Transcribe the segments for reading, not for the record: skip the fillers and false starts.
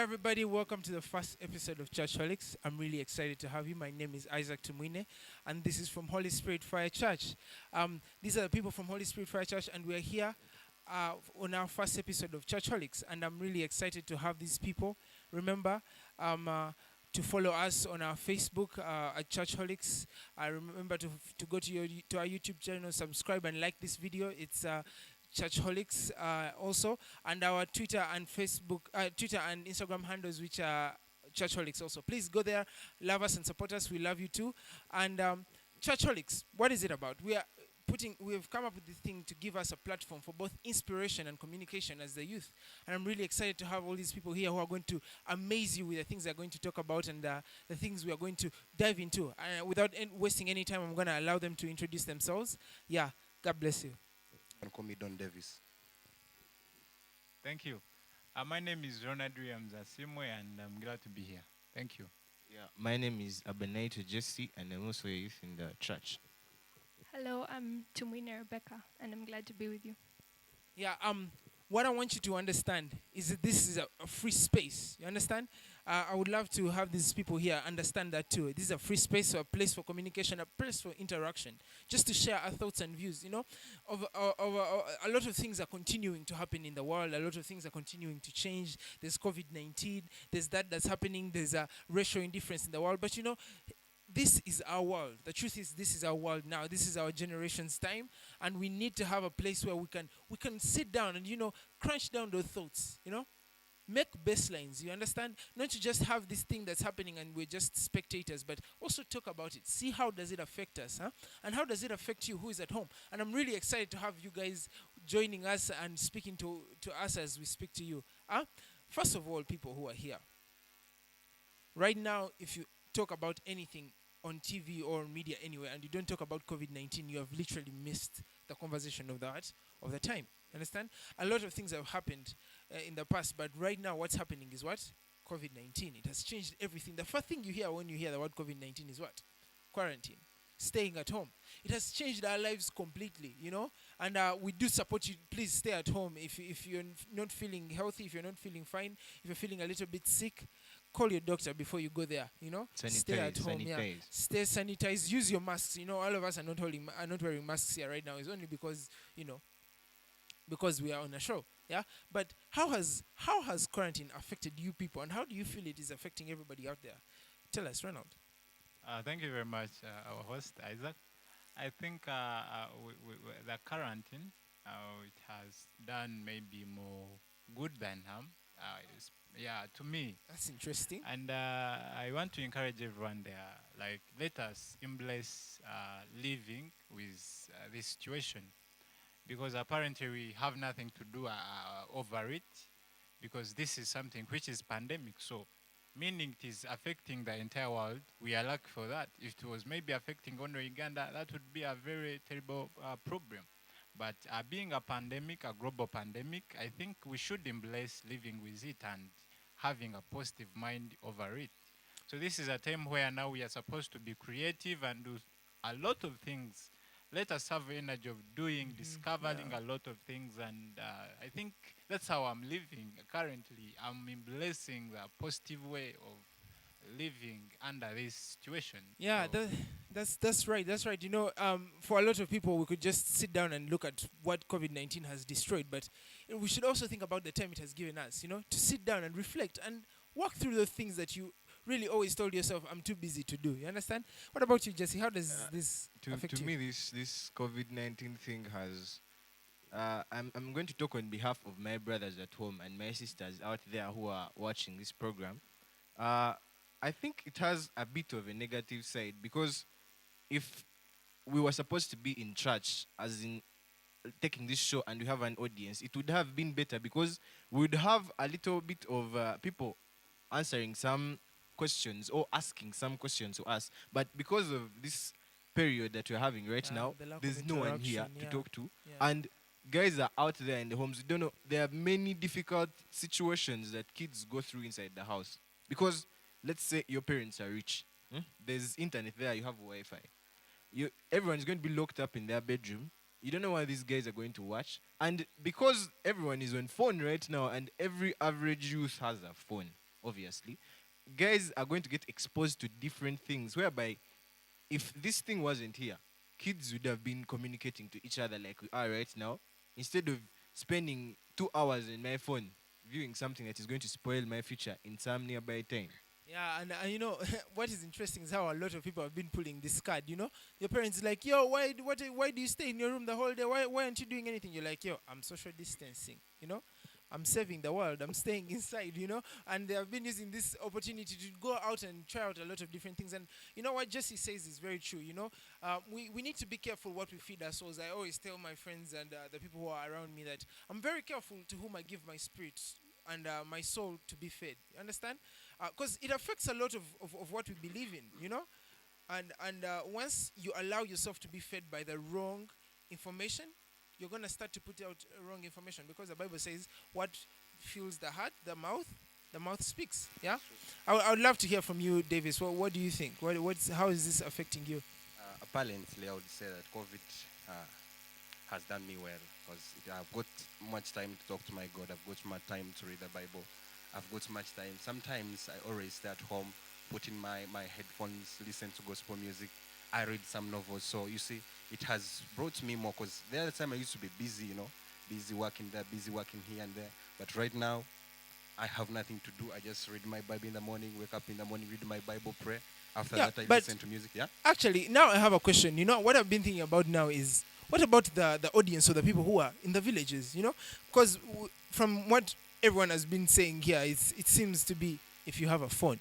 everybody. Welcome to the first episode of Church Holics. I'm really excited to have you. My name is Isaac Tumwine, and this is from Holy Spirit Fire Church. These are the people from Holy Spirit Fire Church, and we're here on our first episode of Church Holics, and I'm really excited to have these people. Remember, to follow us on our Facebook at Church Holics. I remember to go to our YouTube channel, subscribe, and like this video. It's Churchholics also, and our Twitter and Facebook, Twitter and Instagram handles, which are Churchholics also. Please go there, love us and support us. We love you too. And Churchholics, what is it about? We've come up with this thing to give us a platform for both inspiration and communication as the youth. And I'm really excited to have all these people here who are going to amaze you with the things they're going to talk about and the things we are going to dive into. Without wasting any time, I'm going to allow them to introduce themselves. Yeah, God bless you. And call me Don Davis. Thank you. My name is Ronald Williams Asimwe, and I'm glad to be here. Thank you. Yeah, my name is Abenaito Jesse, and I'm also a youth in the church. Hello, I'm Tumwine Rebecca, and I'm glad to be with you. Yeah, what I want you to understand is that this is a free space. You understand? I would love to have these people here understand that too. This is a free space, so a place for communication, a place for interaction, just to share our thoughts and views. You know, a lot of things are continuing to happen in the world. A lot of things are continuing to change. There's COVID-19. There's that's happening. There's a racial indifference in the world. But you know, this is our world. The truth is, this is our world now. This is our generation's time, and we need to have a place where we can sit down and crunch down those thoughts. Make baselines. You understand? Not to just have this thing that's happening and we're just spectators, but also talk about it. See how does it affect us, huh? And how does it affect you who is at home? And I'm really excited to have you guys joining us and speaking to us as we speak to you. First of all, people who are here right now, if you talk about anything on TV or media anywhere, and you don't talk about COVID-19, you have literally missed the conversation of the time. Understand? A lot of things have happened in the past, but right now what's happening is what? COVID-19. It has changed everything. The first thing you hear when you hear the word COVID-19 is what? Quarantine. Staying at home. It has changed our lives completely, and we do support you. Please stay at home. If you're not feeling healthy, if you're not feeling fine, if you're feeling a little bit sick, call your doctor before you go there. Stay at home. Yeah. Stay sanitized. Use your masks. All of us are not wearing masks here right now. It's only because because we are on a show. Yeah. But how has quarantine affected you people, and how do you feel it is affecting everybody out there? Tell us, Ronald. Thank you very much, our host, Isaac. I think the quarantine, it has done maybe more good than harm. To me. That's interesting. And I want to encourage everyone there, let us embrace living with this situation, because apparently we have nothing to do over it, because this is something which is pandemic. So, meaning it is affecting the entire world. We are lucky for that. If it was maybe affecting only Uganda, that would be a very terrible problem. But being a pandemic, a global pandemic, I think we should embrace living with it and having a positive mind over it. So this is a time where now we are supposed to be creative and do a lot of things. Let us have energy of doing, discovering a lot of things. And I think that's how I'm living currently. I'm embracing the positive way of living under this situation. Yeah, so that's right. That's right. For a lot of people, we could just sit down and look at what COVID-19 has destroyed, but we should also think about the time it has given us. To sit down and reflect and walk through the things that you really always told yourself, I'm too busy to do. You understand? What about you, Jesse? How does this affect you? To me, this COVID-19 thing has. I'm going to talk on behalf of my brothers at home and my sisters out there who are watching this program. I think it has a bit of a negative side, because if we were supposed to be in church, as in taking this show, and we have an audience, it would have been better, because we would have a little bit of people answering some questions or asking some questions to us. But because of this period that we're having right now, there's no one here to talk to. Yeah. And guys are out there in the homes. You don't know, there are many difficult situations that kids go through inside the house. Because let's say your parents are rich. There's internet there, you have Wi-Fi. Everyone's going to be locked up in their bedroom. You don't know what these guys are going to watch. And because everyone is on phone right now, and every average youth has a phone, obviously, guys are going to get exposed to different things. Whereby, if this thing wasn't here, kids would have been communicating to each other like we are right now, instead of spending 2 hours in my phone viewing something that is going to spoil my future in some nearby time. Yeah, and you know what is interesting is how a lot of people have been pulling this card. You know, your parents like, yo, why do you stay in your room the whole day? Why aren't you doing anything? You're like, yo, I'm social distancing. You know, I'm saving the world. I'm staying inside. You know, and they have been using this opportunity to go out and try out a lot of different things. And you know what Jesse says is very true. You know, we need to be careful what we feed our souls. I always tell my friends and the people who are around me that I'm very careful to whom I give my spirit and my soul to be fed. You understand? Because it affects a lot of what we believe in, you know. And once you allow yourself to be fed by the wrong information, you're gonna start to put out wrong information because the Bible says what fuels the heart, the mouth speaks. Yeah. I would love to hear from you, Davis. What do you think? How is this affecting you? Apparently, I would say that COVID has done me well because I've got much time to talk to my God. I've got much time to read the Bible. I've got much time. Sometimes I always stay at home, put in my headphones, listen to gospel music. I read some novels. So you see, it has brought me more because the other time I used to be busy, you know, busy working there, busy working here and there. But right now, I have nothing to do. I just read my Bible in the morning, wake up in the morning, read my Bible, pray. After Yeah, that, I but listen to music. Yeah. actually, now I have a question. You know, what I've been thinking about now is what about the audience or the people who are in the villages, you know? Because from what everyone has been saying here, it seems to be if you have a phone,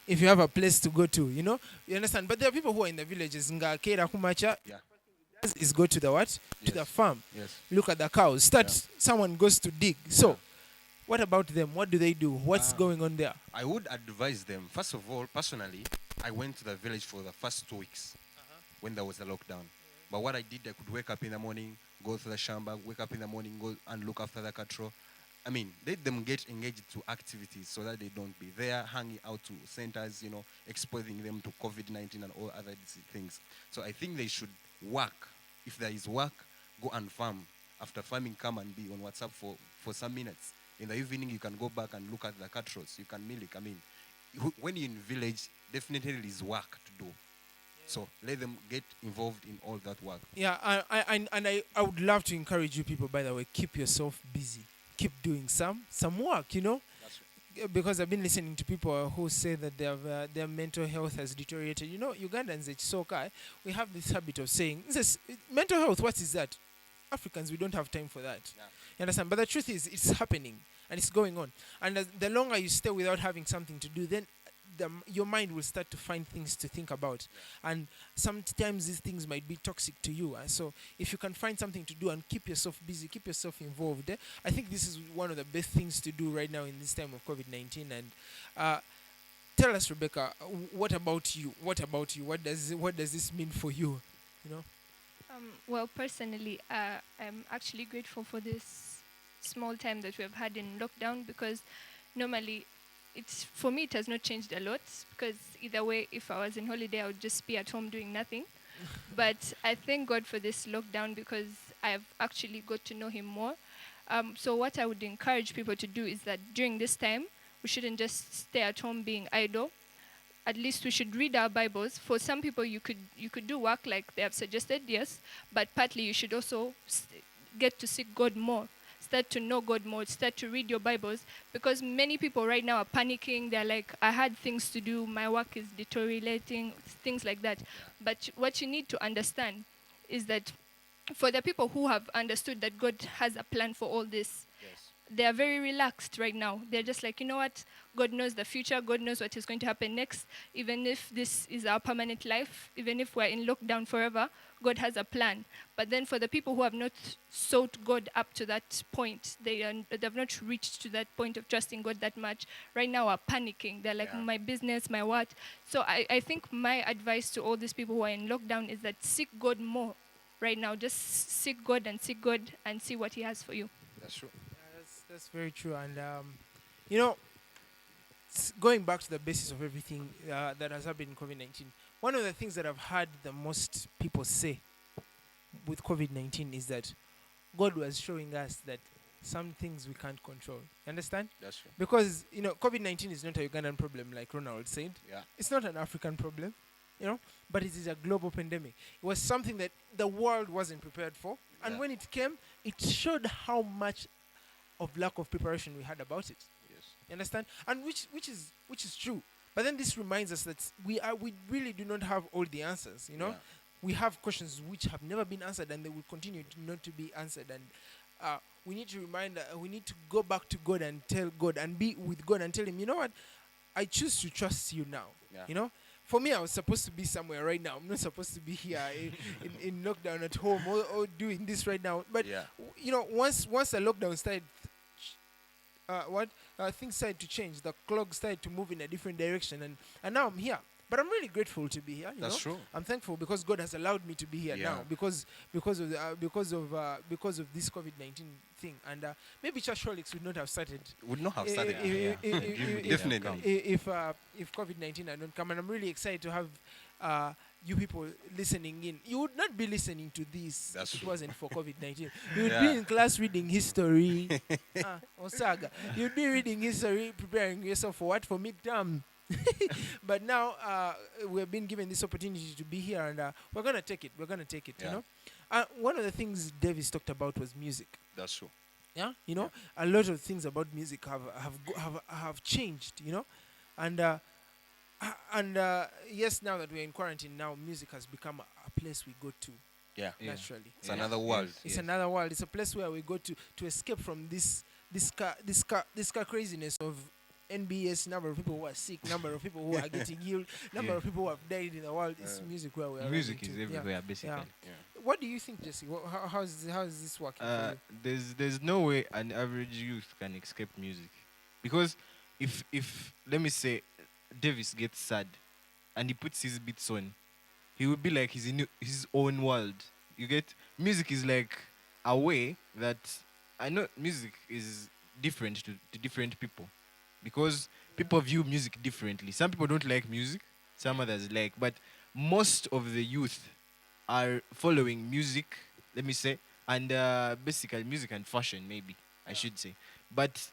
if you have a place to go to, you know? You understand? But there are people who are in the villages. Nga kera kumacha Yeah. is go to the what? To the Yes. farm. Yes. Look at the cows. Start, Yeah. someone goes to dig. So, Yeah. what about them? What do they do? What's Um, going on there? I would advise them. First of all, personally, I went to the village for the first 2 weeks when there was a lockdown. But what I did, I could wake up in the morning, go to the shamba, wake up in the morning, go and look after the cattle. I mean, let them get engaged to activities so that they don't be there hanging out to centers, you know, exposing them to COVID-19 and all other things. So I think they should work. If there is work, go and farm. After farming, come and be on WhatsApp for some minutes. In the evening, you can go back and look at the cattle. You can milk. I mean, when you're in village, definitely there is work to do. So let them get involved in all that work. Yeah, I would love to encourage you people, by the way, keep yourself busy. Keep doing some work, you know? That's right. Because I've been listening to people who say that their mental health has deteriorated. You know, Ugandans, we have this habit of saying, this, mental health, what is that? Africans, we don't have time for that. Yeah. You understand? But the truth is, it's happening and it's going on. And the longer you stay without having something to do, then your mind will start to find things to think about. And sometimes these things might be toxic to you. And so if you can find something to do and keep yourself busy, keep yourself involved, I think this is one of the best things to do right now in this time of COVID-19. And tell us, Rebecca, what about you? What about you? What does this mean for you? You know? Well, personally, I'm actually grateful for this small time that we have had in lockdown because normally for me it has not changed a lot because either way, if I was in holiday, I would just be at home doing nothing. But I thank God for this lockdown because I've actually got to know Him more. So what I would encourage people to do is that during this time, we shouldn't just stay at home being idle. At least we should read our Bibles. For some people, you could do work like they have suggested, yes, but partly you should also get to seek God more. Start to know God more. Start to read your Bibles because many people right now are panicking. They're like, I had things to do. My work is deteriorating, things like that. But what you need to understand is that for the people who have understood that God has a plan for all this, Yes. they are very relaxed right now. They're just like, you know what? God knows the future. God knows what is going to happen next. Even if this is our permanent life, even if we're in lockdown forever, God has a plan. But then for the people who have not sought God up to that point, they have not reached to that point of trusting God that much, right now are panicking. They're like, Yeah. my business, my what? So I think my advice to all these people who are in lockdown is that seek God more right now. Just seek God and see what He has for you. That's true. Yeah, that's very true. And you know, going back to the basis of everything that has happened in COVID-19, one of the things that I've heard the most people say with COVID-19 is that God was showing us that some things we can't control. You understand? That's true. Because COVID-19 is not a Ugandan problem, like Ronald said. Yeah. It's not an African problem, but it is a global pandemic. It was something that the world wasn't prepared for, and Yeah. when it came, it showed how much of lack of preparation we had about it. Yes. You understand? And which is true. But then this reminds us that we really do not have all the answers. Yeah. We have questions which have never been answered, and they will continue not to be answered. And we need to we need to go back to God and tell God and be with God and tell Him, you know what, I choose to trust you now. Yeah. For me, I was supposed to be somewhere right now. I'm not supposed to be here in lockdown at home or doing this right now. But Yeah. once the lockdown started, things started to change. The clock started to move in a different direction, and now I'm here. But I'm really grateful to be here. That's true. I'm thankful because God has allowed me to be here Yeah. now because of this COVID-19 thing. And maybe Church Holics would not have started Would not have started. Definitely. if COVID-19 had not come. And I'm really excited to have you people listening in. You would not be listening to this That's if it true. wasn't for COVID-19. You would Yeah. be in class reading history. Osaga. You'd be reading history, preparing yourself for what? For midterm. But now we've been given this opportunity to be here, and we're gonna take it. We're gonna take it. Yeah. One of the things Davis talked about was music. That's true. Yeah, a lot of things about music have changed. And yes, now that we're in quarantine, now music has become a place we go to Yeah. naturally. It's another world. It's another world. It's a place where we go to escape from this craziness of NBS, number of people who are sick, number of people who are getting healed, number of people who have died in the world. It's music where we are. Music is running to. everywhere, basically. Yeah. What do you think, Jesse? How is this working for you? There's no way an average youth can escape music, because if let me say Davis gets sad and he puts his beats on, he will be like he's in his own world. You get, music is like a way that, I know music is different to different people, because people view music differently. Some people don't like music, some others like, but most of the youth are following music, let me say, and basically music and fashion, maybe I should say. But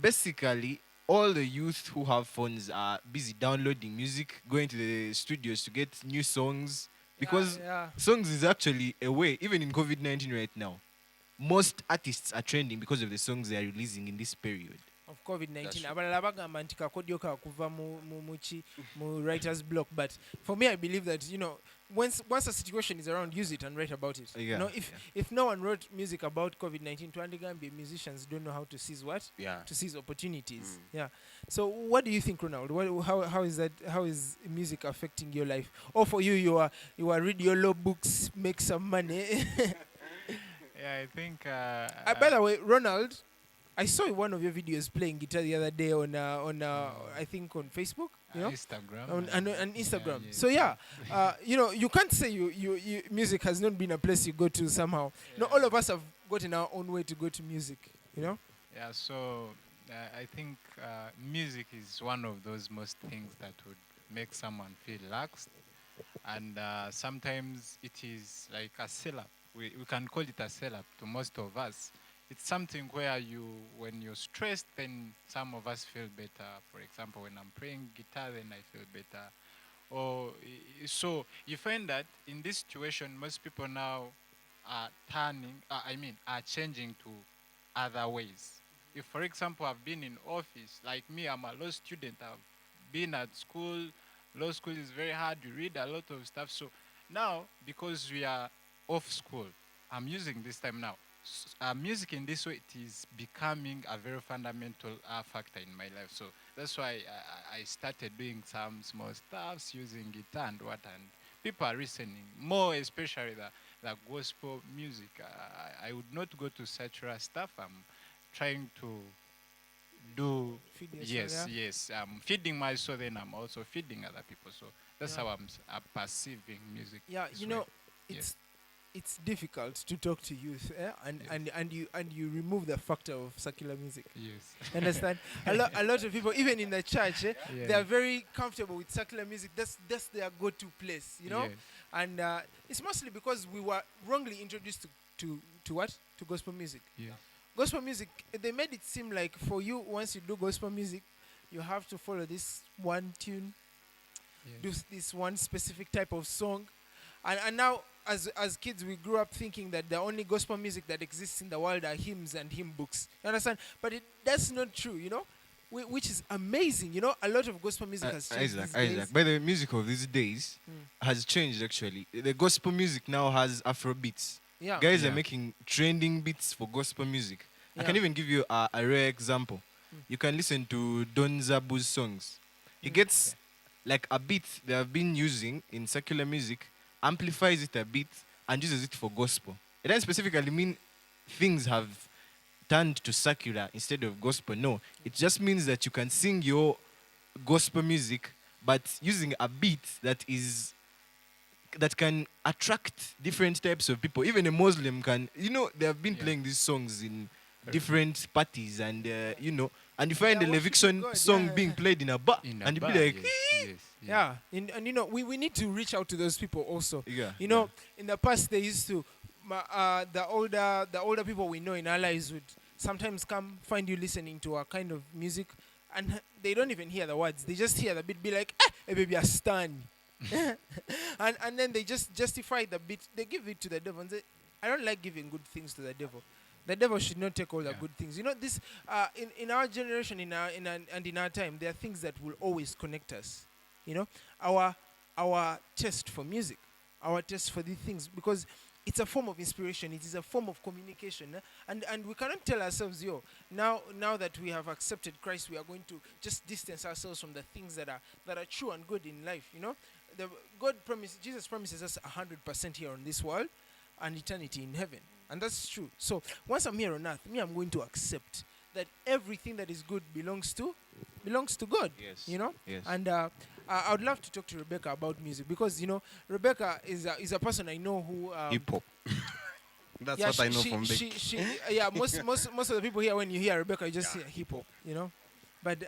basically, all the youth who have phones are busy downloading music, going to the studios to get new songs, because songs is actually a way, even in COVID-19 right now, most artists are trending because of the songs they are releasing in this period. Of COVID-19. That's true. Abalala bagamba nti kakodyo kakuva mu writer's block, but for me I believe that once a situation is around, use it and write about it. Yeah, If no one wrote music about COVID-19, Twandigambia musicians don't know how to seize what? Yeah. To seize opportunities. Yeah. So what do you think, Ronald? How is that? How is music affecting your life? Or for you, you are read your law books, make some money. Yeah, I think. By the way, Ronald, I saw one of your videos playing guitar the other day on I think on Facebook, Instagram. on Instagram. Yeah, So yeah, you can't say you music has not been a place you go to somehow. No, all of us have gotten our own way to go to music. Yeah, so I think music is one of those most things that would make someone feel relaxed, and sometimes it is like a sell-up. We can call it a sell-up to most of us. It's something where when you're stressed, then some of us feel better. For example, when I'm playing guitar, then I feel better. So you find that in this situation, most people now are changing to other ways. If, for example, I've been in office, like me, I'm a law student. I've been at school. Law school is very hard. You read a lot of stuff. So now, because we are off school, I'm using this time now. Music in this way, it is becoming a very fundamental factor in my life. So that's why I started doing some small stuffs using guitar and what, and people are listening more, especially the gospel music. I would not go to secular stuff. I'm trying to do Feed your soul, yes. I'm feeding my soul, then I'm also feeding other people. So that's how I'm perceiving music. Yeah, this way. it's difficult to talk to youth, and you remove the factor of secular music. Yes. Understand? A lot of people, even in the church, they are very comfortable with secular music. That's their go-to place, Yes. And it's mostly because we were wrongly introduced to what? To gospel music. Yeah. gospel music, they made it seem like for you, once you do gospel music, you have to follow this one tune, do this one specific type of song. And now, as kids, we grew up thinking that the only gospel music that exists in the world are hymns and hymn books. You understand? But that's not true, you know? Which is amazing. You know, a lot of gospel music has changed Isaac, these Isaac. days. By the way, music of these days has changed actually. The gospel music now has Afro beats. Yeah. Guys are Yeah. making trending beats for gospel music. I Yeah. can even give you a rare example. You can listen to Don Zabu's songs. He gets like a beat they have been using in secular music, amplifies it a bit, and uses it for gospel. It doesn't specifically mean things have turned to secular instead of gospel. No, it just means that you can sing your gospel music, but using a beat that can attract different types of people. Even a Muslim can, they have been Yeah. playing these songs in different parties, and and you find Yeah, the worshiping Leviction God, song yeah. being played in a bar, In a and you bar, be like, yes, yes, Yeah, and we need to reach out to those people also. Yeah, You know, in the past they used to, the older people we know in our lives would sometimes come find you listening to a kind of music, and they don't even hear the words. They just hear the beat, be like, hey baby, I stand, and then they just justify the beat. They give it to the devil and say, I don't like giving good things to the devil. The devil should not take all the Yeah. good things. You know, this in our generation, and in our time, there are things that will always connect us. You know, our taste for music, our taste for these things, because it's a form of inspiration. It is a form of communication, and we cannot tell ourselves, now that we have accepted Christ, we are going to just distance ourselves from the things that are true and good in life. You know, Jesus promises us 100% here on this world, and eternity in heaven. And that's true. So once I'm here on earth, I'm going to accept that everything that is good belongs to God. Yes. You know? Yes. And I would love to talk to Rebecca about music, because Rebecca is a person I know who Hip hop. That's yeah, what I know she, from Beck. yeah, most of the people here, when you hear Rebecca, you just hear hip hop, you know. But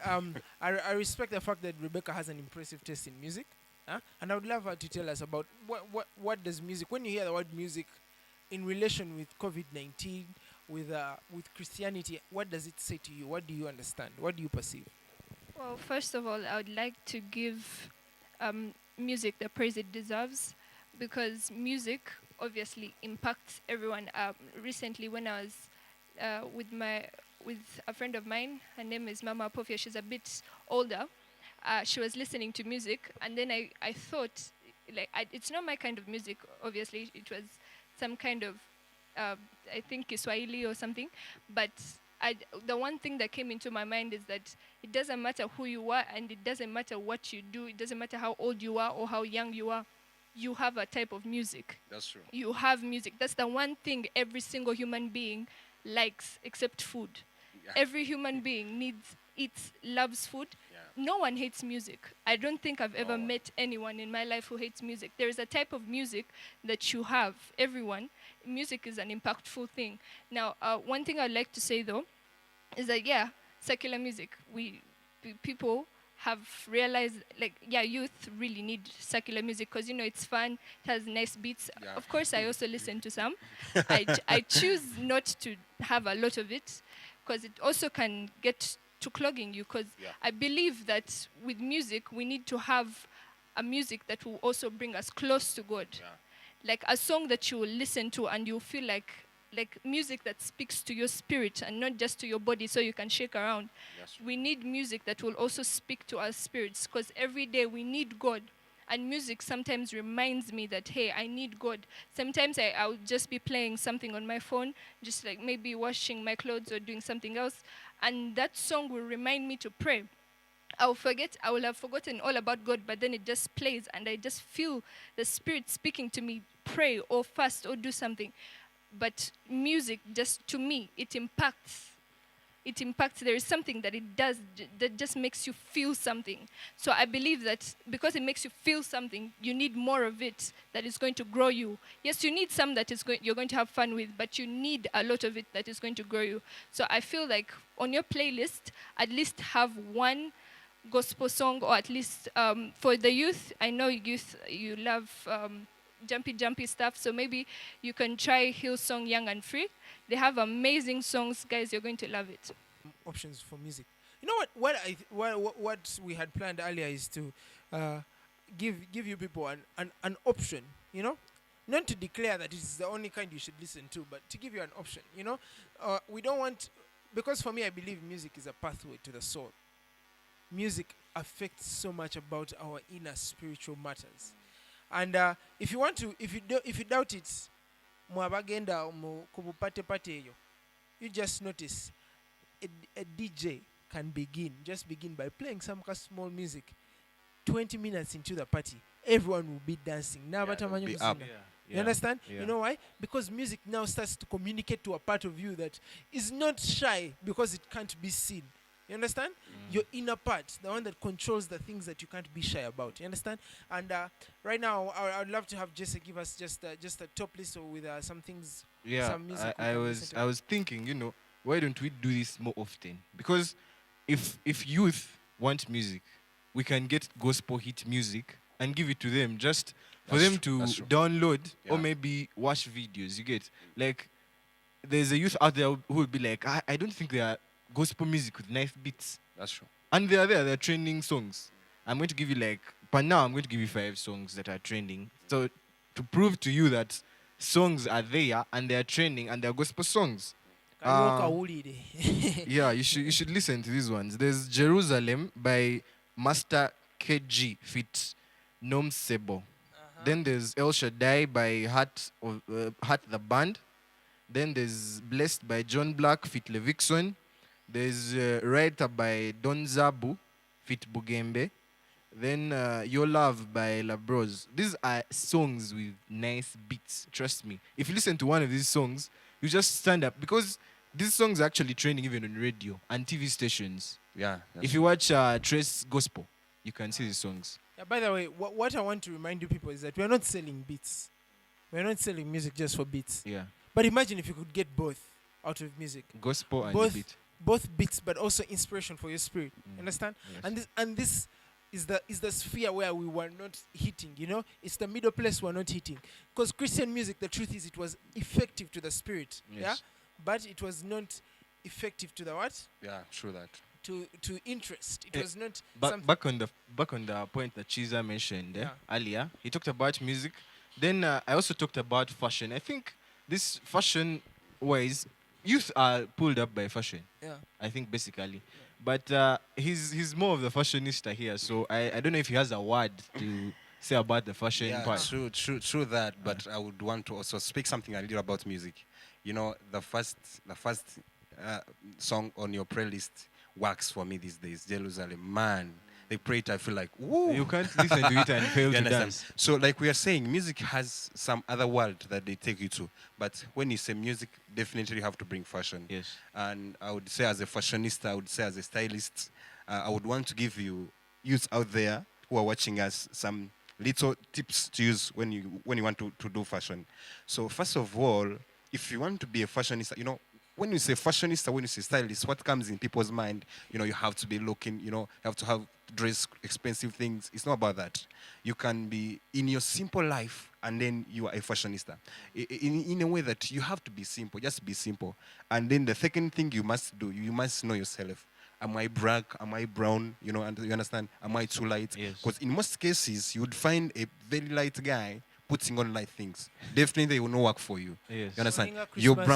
I respect the fact that Rebecca has an impressive taste in music, and I would love her to tell us about what does music, when you hear the word music, in relation with COVID-19, with Christianity, what does it say to you? What do you understand? What do you perceive? Well, first of all, I would like to give music the praise it deserves, because music obviously impacts everyone. Recently, when I was with a friend of mine, her name is Mama Pofia. She's a bit older. She was listening to music, and then I thought, it's not my kind of music. Obviously, it was some kind of, I think Kiswahili or something, but the one thing that came into my mind is that it doesn't matter who you are, and it doesn't matter what you do. It doesn't matter how old you are or how young you are. You have a type of music. That's true. You have music. That's the one thing every single human being likes, except food. Yeah. Every human being eats, loves food. Yeah. No one hates music. I don't think I've ever No. met anyone in my life who hates music. There is a type of music that you have, everyone. Music is an impactful thing. Now, one thing I'd like to say though is that, secular music, people have realized, youth really need secular music, because it's fun, it has nice beats. Yeah. Of course, I also listen to some. I choose not to have a lot of it, because it also can get to clogging you, because Yeah. I believe that with music, we need to have a music that will also bring us close to God. Yeah. Like a song that you will listen to and you feel like music that speaks to your spirit and not just to your body, so you can shake around. That's true. We need music that will also speak to our spirits, because every day we need God. And music sometimes reminds me that, hey, I need God. Sometimes I'll just be playing something on my phone, just like maybe washing my clothes or doing something else, and that song will remind me to pray. I will have forgotten all about God, but then it just plays and I just feel the Spirit speaking to me, pray or fast or do something. But music, just to me, it impacts. There is something that it does that just makes you feel something. So I believe that because it makes you feel something, you need more of it that is going to grow you. Yes, you need some that you're going to have fun with, but you need a lot of it that is going to grow you. So I feel like on your playlist, at least have one gospel song, or at least for the youth. I know youth, you love jumpy stuff. So maybe you can try Hillsong Young and Free. They have amazing songs, guys. You're going to love it. Options for music. You know what we had planned earlier is to uh, give you people an option. You know, not to declare that it's the only kind you should listen to, but to give you an option. You know, we don't want, because for me, I believe music is a pathway to the soul. Music affects so much about our inner spiritual matters. And if you want to, if you doubt it, mwabagenda kubupate pate eyo, you just notice a DJ can begin by playing some small music. 20 minutes into the party, everyone will be dancing. they'll be up. You understand? Yeah. You know why? Because music now starts to communicate to a part of you that is not shy because it can't be seen. You understand? Your inner part, the one that controls the things that you can't be shy about. You understand? And right now, I would love to have Jesse give us just a top list with some things. Yeah, some music we I can was listen to. I was thinking, why don't we do this more often? Because if youth want music, we can get gospel hit music and give it to them just for That's them true, to that's true. download or Yeah. maybe watch videos. You get, like, there's a youth out there who will be like, I don't think they are gospel music with nice beats. That's true. And they're trending songs. I'm going to give you but now I'm going to give you 5 songs that are trending. So to prove to you that songs are there and they are trending and they're gospel songs. Kaliwo kawulire. Yeah, you should listen to these ones. There's Jerusalem by Master KG feat Nom Sebo. Then there's El Shaddai by Heart the Band. Then there's Blessed by John Black feat Levikson. There's Writer by Don Zabu feat Bugembe. Then Your Love by Labros. These are songs with nice beats. Trust me. If you listen to one of these songs, you just stand up because these songs are actually trending even on radio and TV stations. Yeah. If you watch Trace Gospel, you can see these songs. Yeah, by the way, what I want to remind you people is that we are not selling beats. We are not selling music just for beats. Yeah. But imagine if you could get both out of music. Gospel and Both- the beat. Both beats, but also inspiration for your spirit. Understand? Yes. And this is the sphere where we were not hitting. You know, it's the middle place we're not hitting. Because Christian music, the truth is, it was effective to the spirit. Yes. Yeah, but it was not effective to the what? Yeah, true that. To interest. It Eh, was not Back, something. back on the point that Chiza mentioned Yeah. earlier, he talked about music. Then I also talked about fashion. I think this fashion-wise, youth are pulled up by fashion. Yeah. I think basically, but he's more of the fashionista here. So I don't know if he has a word to say about the fashion Yeah, part. true that. But I would want to also speak something a little about music. You know, the first song on your playlist works for me these days. Jerusalem, man. They pray it. I feel like, woo. You can't listen to it and fail You to understand? dance. So, like we are saying, music has some other world that they take you to. But when you say music, definitely you have to bring fashion. Yes. And I would say, as a fashionista, I would say, as a stylist, I would want to give you youth out there who are watching us some little tips to use when you want to do fashion. So, first of all, if you want to be a fashionista, you know, when you say fashionista, when you say stylist, what comes in people's mind, you know, you have to be looking, you know, you have to have dress expensive things. It's not about that. You can be in your simple life and then you are a fashionista. In a way that you have to be simple, just be simple. And then the second thing you must do, you must know yourself. Am I black? Am I brown? You know, and you understand? Am I too light? Yes. Because in most cases, you would find a very light guy putting on light things. Definitely, it will not work for you. Yes. You understand? Showing a You're Christmas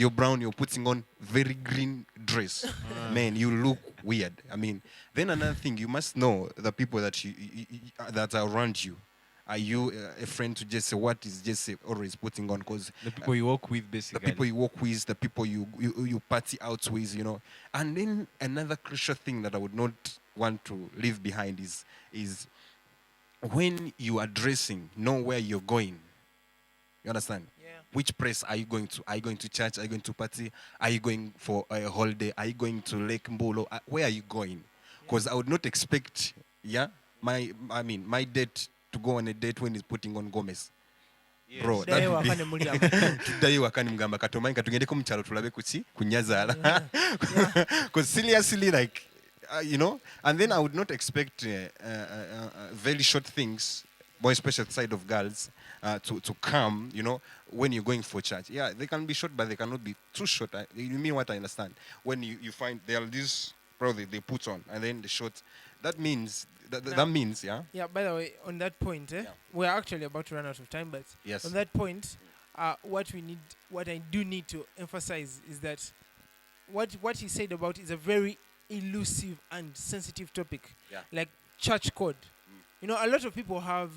brown, tree. you're putting on very green dress. Man, you look weird. I mean, then another thing, you must know the people that that are around you. Are you a friend to Jesse? What is Jesse always putting on? Because The people you work with, the basically. people you work with, the people you party out with, you know. And then another crucial thing that I would not want to leave behind is when you are dressing, know where you're going. You understand? Yeah. Which place are you going to? Are you going to church? Are you going to party? Are you going for a holiday? Are you going to Lake Mbolo? Where are you going? Because I would not expect, my date to go on a date when he's putting on Gomez. Yes. Bro, that Ddayo would be wakane muli awo. tuddayo waka nimugamba katomanyi katugendeko mu kyalo tulabe kuki kunyazaala because seriously like you know, and then I would not expect very short things boys, special side of girls, to come, when you're going for church. Yeah, they can be short, but they cannot be too short. You mean what I understand? When you find there are these probably they put on and then the short, that means Now- that means yeah. Yeah, by the way, on that point, Yeah. we're actually about to run out of time, but Yes. on that point, what I do need to emphasize is that what he said about is a very elusive and sensitive topic, Yeah. like church code. A lot of people have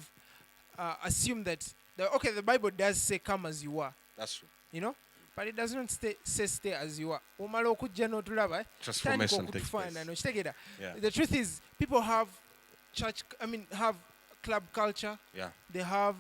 assumed that the Bible does say come as you are, That's true. but it does not say stay as you are. Omala okujja n'otulaba, Transformation tandika takes place. okutufaanana, okitegeera? Yeah. The truth is, people have have club culture, Yeah. they have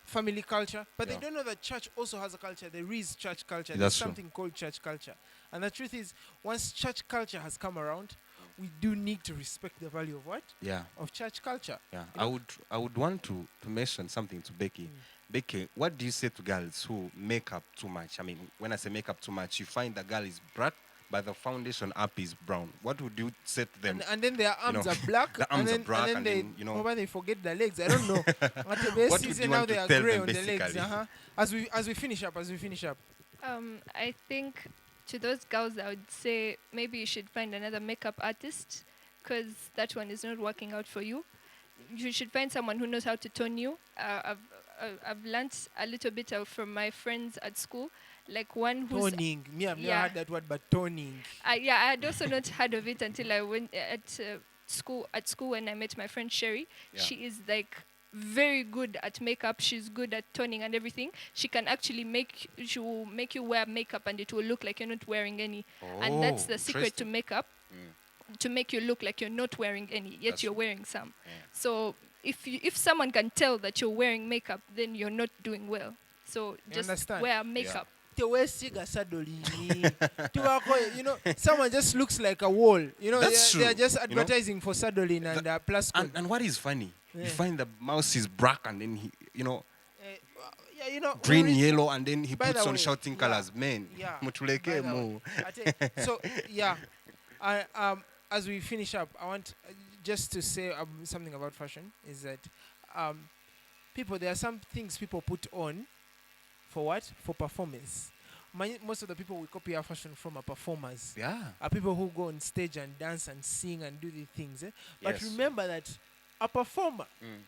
family culture, but Yeah. they don't know that church also has a culture. There is church culture. That's There's true. something called church culture. And the truth is, once church culture has come around, we do need to respect the value of what? Yeah. Of church culture. Yeah. I would want to mention something to Becky. Becky, what do you say to girls who make up too much? I mean, when I say make up too much, you find the girl is black, but the foundation up is brown. What would you say to them? And then their arms are black. The arms and then, are black, and then and they, then, why they forget the legs. I don't know. What would you Now want they to are tell gray them on the legs. basically? As we finish up. I think to those girls, I would say maybe you should find another makeup artist because that one is not working out for you. You should find someone who knows how to tone you. I've learnt a little bit from my friends at school, like one who's Toning. Me, I've never Yeah. heard that word, but toning. I had also not heard of it until I went at school. At school, when I met my friend Sherry, Yeah. she is like very good at makeup. She's good at toning and everything. She can actually she will make you wear makeup and it will look like you're not wearing any. And that's the secret to interesting. makeup, to make you look like you're not wearing any, yet That's you're true. wearing some. Yeah. So if someone can tell that you're wearing makeup, then you're not doing well. So You just understand? wear makeup. Tewesiga sadolini. Someone just looks like a wall. That's they are true. just advertising for sadolin and plus code. And what is funny, Yeah. you find the mouse is black and then he, Yeah, green, we- yellow, and then he By puts the on way, shouting yeah, colors. Man, yeah, mutuleke by the mu. So yeah, as we finish up, I want just to say something about fashion. Is that there are some things people put on for what? For performance. Most of the people we copy our fashion from are performers. Yeah. Are people who go on stage and dance and sing and do these things. But Yes. remember that a performer Mm.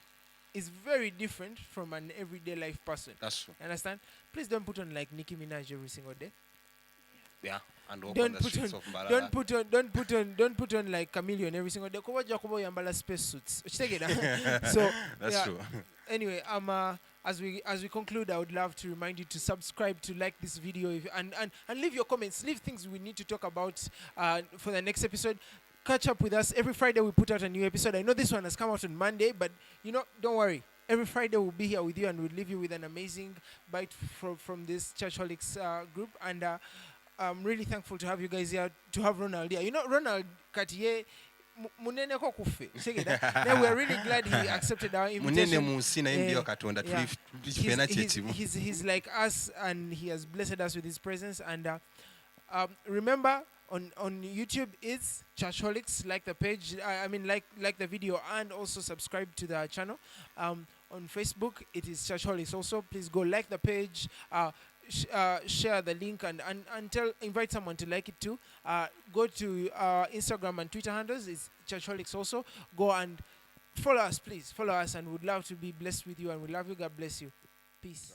is very different from an everyday life person. That's true. Understand? Please don't put on like Nicki Minaj every single day. Yeah. And walk Don't on the put streets on- of Mbalala. Don't put on like chameleon every single day. Kuba jakuba yambala space suits. Okitegeera? So That's yeah, true. anyway, as we conclude, I would love to remind you to subscribe, to like this video, and leave your comments, leave things we need to talk about for the next episode. Catch up with us every Friday. We put out a new episode. I know this one has come out on Monday, but don't worry. Every Friday we'll be here with you, and we'll leave you with an amazing bite from this Church Holics group. And I'm really thankful to have you guys here, to have Ronald here. Ronald Katiye. Munene ko kufe. Now we're really glad he accepted our Munene invitation. munsi na Eh, ndio katonda yeah. tulifena kyetimu. He's like us, and he has blessed us with his presence. And remember, on YouTube it's Church Holics. Like the page, like the video, and also subscribe to the channel. On Facebook it is Church Holics. Also, please go like the page. Share the link and invite someone to like it too. Go to Instagram and Twitter handles. It's Church Holics also. Go and follow us, please. Follow us, and we'd love to be blessed with you, and we love you. God bless you. Peace.